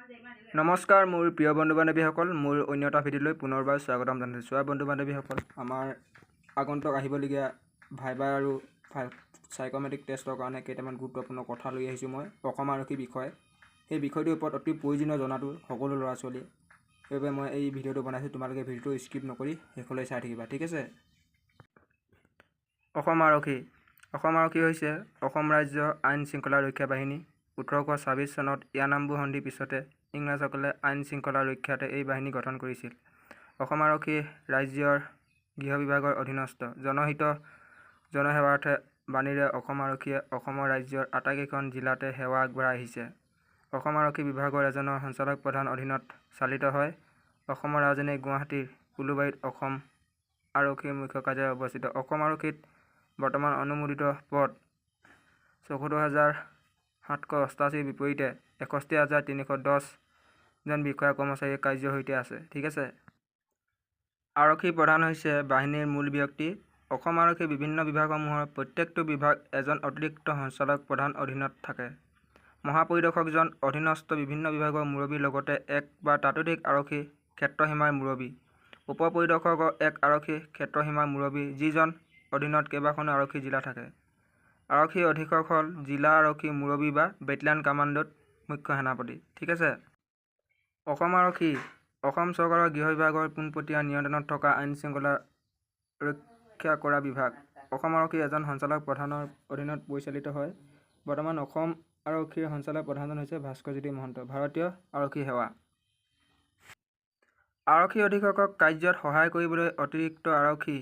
নমস্কাৰ মোৰ প্ৰিয় বন্ধু বান্ধৱীসকল, মোৰ অন্য এটা ভিডিঅ'লৈ পুনৰবাৰ স্বাগতম জনাইছোঁ। বন্ধু বান্ধৱীসকল, আমাৰ আগন্তুক আহিবলগীয়া ভাইবা আৰু সাইক'মেট্ৰিক টেষ্টৰ কাৰণে কেইটামান গুৰুত্বপূৰ্ণ কথা লৈ আহিছোঁ মই অসম আৰক্ষীৰ বিষয়ে। সেই বিষয়টোৰ ওপৰত অতি প্ৰয়োজনীয় জনাটো সকলো ল'ৰা ছোৱালী, সেইবাবে মই এই ভিডিঅ'টো বনাইছোঁ। তোমালোকে ভিডিঅ'টো স্কিপ নকৰি শেষলৈ চাই থাকিবা, ঠিক আছে। অসম আৰক্ষী হৈছে অসম ৰাজ্যৰ আইন শৃংখলা ৰক্ষা বাহিনী। 1826 চনত ইয়ানাম্বু সন্ধিৰ পিছতে ইংৰাজসকলে আইন শৃংখলা ৰক্ষাতে এই বাহিনী গঠন কৰিছিল। অসম আৰক্ষী ৰাজ্যৰ গৃহ বিভাগৰ অধীনস্থ। জনহিত জনসেৱাৰ্থে বাণীৰে অসম আৰক্ষীয়ে অসমৰ ৰাজ্যৰ আটাইকেইখন জিলাতে সেৱা আগবঢ়াই আহিছে। অসম আৰক্ষী বিভাগৰ এজনৰ সঞ্চালক প্ৰধান অধীনত চালিত হয়। অসমৰ ৰাজধানী গুৱাহাটীৰ উলুবাৰীত অসম আৰক্ষীৰ মুখ্য কাৰ্যালয় অৱস্থিত। অসম আৰক্ষীত বৰ্তমান অনুমোদিত পদ ৭৪,৭88ৰ বিপৰীতে ৬১,৩১০ জন বিষয়া কৰ্মচাৰীয়ে কাৰ্যৰ সৈতে আছে, ঠিক আছে। আৰক্ষী প্ৰধান হৈছে বাহিনীৰ মূল ব্যক্তি। অসম আৰক্ষীৰ বিভিন্ন বিভাগসমূহৰ প্ৰত্যেকটো বিভাগ এজন অতিৰিক্ত সঞ্চালক প্ৰধান অধীনত থাকে। মহাপৰিদৰ্শকজন অধীনস্থ বিভিন্ন বিভাগৰ মুৰব্বীৰ লগতে এক বা ততোধিক আৰক্ষী ক্ষেত্ৰসীমাৰ মুৰব্বী। উপ পৰিদৰ্শক এক আৰক্ষী ক্ষেত্ৰসীমাৰ মুৰব্বী, যিজন অধীনত কেইবাখনো আৰক্ষী জিলা থাকে। আৰক্ষী অধীক্ষক হ'ল জিলা আৰক্ষী মুৰব্বী বা বেটেলিয়ান কামাণ্ডাণ্ট মুখ্য সেনাপতি, ঠিক আছে। অসম আৰক্ষী অসম চৰকাৰৰ গৃহ বিভাগৰ পোনপটীয়া নিয়ন্ত্ৰণত থকা আইন শৃংখলা ৰক্ষা কৰা বিভাগ। অসম আৰক্ষী এজন সঞ্চালক প্ৰধানৰ অধীনত পৰিচালিত হয়। বৰ্তমান অসম আৰক্ষীৰ সঞ্চালক প্ৰধানজন হৈছে ভাস্কৰজ্যোতি মহন্ত। ভাৰতীয় আৰক্ষী সেৱা। আৰক্ষী অধীক্ষকক কাৰ্যত সহায় কৰিবলৈ অতিৰিক্ত আৰক্ষী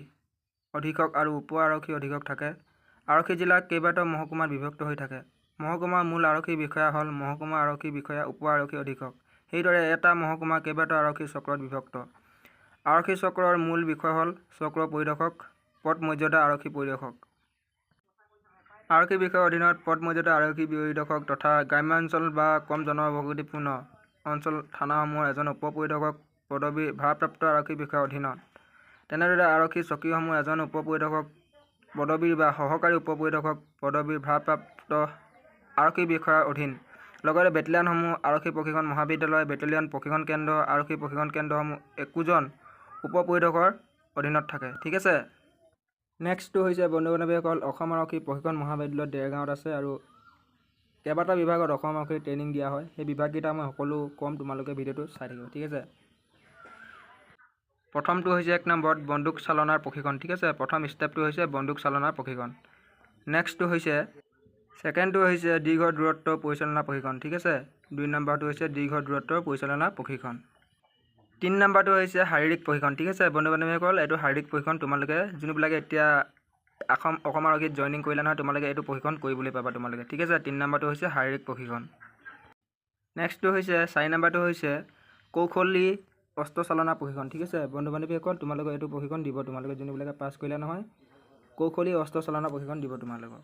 অধীক্ষক আৰু উপ আৰক্ষী অধীক্ষক থাকে। আৰক্ষী জিলা কেইবাটাও মহকুমাত বিভক্ত হৈ থাকে। মহকুমাৰ মূল আৰক্ষী বিষয়া হ'ল মহকুমা আৰক্ষী বিষয়া, উপ আৰক্ষী অধীক্ষক। সেইদৰে এটা মহকুমা কেইবাটাও আৰক্ষী চক্ৰত বিভক্ত। আৰক্ষী চক্ৰৰ মূল বিষয় হ'ল চক্ৰ পৰিদৰ্শক, পদ মৰ্যাদা আৰক্ষী পৰিদৰ্শক। আৰক্ষী বিষয়াৰ অধীনত পদ মৰ্যাদা আৰক্ষী পৰিদৰ্শক তথা গ্ৰাম্যাঞ্চল বা কম জনবসতিপূৰ্ণ অঞ্চল থানাসমূহৰ এজন উপ পৰিদৰ্শক পদবীৰ ভাৰপ্ৰাপ্ত আৰক্ষী বিষয়াৰ অধীনত। তেনেদৰে আৰক্ষী চকীসমূহ এজন উপ পৰিদৰ্শক পদবীৰ বা সহকাৰী উপ পৰিদৰ্শক পদবীৰ ভাৰপ্ৰাপ্ত আৰক্ষী বিষয়াৰ অধীন। লগতে বেটেলিয়ানসমূহ আৰক্ষী প্ৰশিক্ষণ মহাবিদ্যালয়, বেটেলিয়ন প্ৰশিক্ষণ কেন্দ্ৰ, আৰক্ষী প্ৰশিক্ষণ কেন্দ্ৰসমূহ একোজন উপ পৰিদৰ্শকৰ অধীনত থাকে, ঠিক আছে। নেক্সটটো হৈছে বন্ধু বান্ধৱীসকল, অসম আৰক্ষী প্ৰশিক্ষণ মহাবিদ্যালয় দেৰগাঁৱত আছে আৰু কেইবাটাও বিভাগত অসম আৰক্ষী ট্ৰেইনিং দিয়া হয়। সেই বিভাগকেইটা মই সকলো কম, তোমালোকে ভিডিঅ'টো চাই থাকিব, ঠিক আছে। প্ৰথমটো হৈছে ১ নম্বৰত বন্দুক চালনাৰ প্ৰশিক্ষণ, ঠিক আছে। প্ৰথম ষ্টেপটো হৈছে বন্দুক চালনাৰ প্ৰশিক্ষণ। নেক্সটটো হৈছে ছেকেণ্ডটো হৈছে দীৰ্ঘ দূৰত্ব পৰিচালনা প্ৰশিক্ষণ, ঠিক আছে। ২ নম্বৰটো হৈছে দীৰ্ঘ দূৰত্বৰ পৰিচালনা প্ৰশিক্ষণ। ৩ নম্বৰটো হৈছে শাৰীৰিক প্ৰশিক্ষণ, ঠিক আছে বন্ধু বান্ধৱীসকল। এইটো শাৰীৰিক প্ৰশিক্ষণ তোমালোকে যোনবিলাকে এতিয়া অসম আৰক্ষীত জইনিং কৰিলা নহয়, তোমালোকে এইটো প্ৰশিক্ষণ কৰিবলৈ পাবা তোমালোকে, ঠিক আছে। ৩ নম্বৰটো হৈছে শাৰীৰিক প্ৰশিক্ষণ। নেক্সটটো হৈছে ৪ নম্বৰটো হৈছে কৌশলী অস্ত্ৰ চালনা প্ৰশিক্ষণ, ঠিক আছে বন্ধু বান্ধৱীসকল। তোমালোকে এইটো প্ৰশিক্ষণ দিব, তোমালোকে যোনবিলাকে পাছ কৰিলা নহয়, কৌশলী অস্ত্ৰ চালনা প্ৰশিক্ষণ দিব তোমালোকক।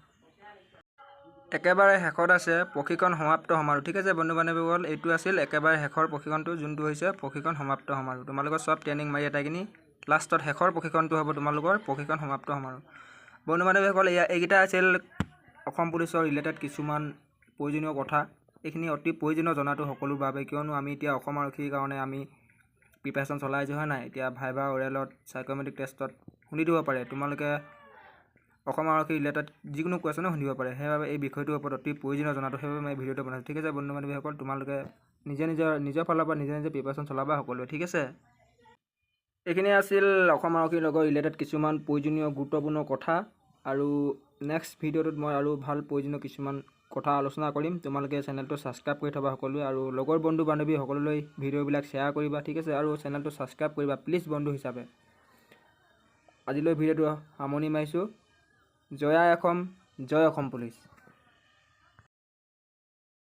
একেবাৰে শেষত আছে প্ৰশিক্ষণ সমাপ্ত সমাৰোহ, ঠিক আছে বন্ধু বান্ধৱীসকল। এইটো আছিল একেবাৰে শেষৰ প্ৰশিক্ষণটো, যোনটো হৈছে প্ৰশিক্ষণ সমাপ্ত সমাৰোহ। তোমালোকৰ চব ট্ৰেইনিং মাৰি এটাইকিনি লাষ্টত শেষৰ প্ৰশিক্ষণটো হ'ব তোমালোকৰ প্ৰশিক্ষণ সমাপ্ত সমাৰোহ। বন্ধু বান্ধৱীসকল, এইকেইটা আছিল অসম পুলিচৰ ৰিলেটেড কিছুমান প্ৰয়োজনীয় কথা। এইখিনি অতি প্ৰয়োজনীয় জনাটো সকলোৰ বাবে, কিয়নো আমি এতিয়া অসম আৰক্ষীৰ কাৰণে আমি প্ৰিপাৰেশ্যন চলাই আছোঁ, হয় নাই। এতিয়া ভাইবা অৰেলত সাইক'মেট্ৰিক টেষ্টত শুনি দিব পাৰে, তোমালোকে অসম আৰক্ষী ৰিলেটেড যিকোনো কুৱেশ্যনো শুনিব পাৰে। সেইবাবে এই বিষয়টোৰ ওপৰত অতি প্ৰয়োজনীয় জনাটো, সেইবাবে মই ভিডিঅ'টো বনাইছোঁ, ঠিক আছে বন্ধু বান্ধৱীসকল। তোমালোকে নিজৰ ফালৰ পৰা নিজে প্ৰিপাৰেশ্যন চলাবা সকলোৱে, ঠিক আছে। এইখিনি আছিল অসম আৰক্ষীৰ লগত ৰিলেটেড কিছুমান প্ৰয়োজনীয় গুৰুত্বপূৰ্ণ কথা। আৰু নেক্সট ভিডিঅ'টোত মই আৰু ভাল প্ৰয়োজনীয় কিছুমান কথা আলোচনা কৰিম। তোমালোকে চেনেলটো ছাবস্ক্ৰাইব কৰি থবা সকলোৱে, আৰু লগৰ বন্ধু বান্ধৱী সকলোলৈ ভিডিঅ'বিলাক শ্বেয়াৰ কৰিবা, ঠিক আছে। আৰু চেনেলটো ছাবস্ক্ৰাইব কৰিবা প্লিজ বন্ধু হিচাপে। আজিলৈ ভিডিঅ'টো সামৰণি মাৰিছোঁ। জয় আই অসম, জয় অসম পুলিচ।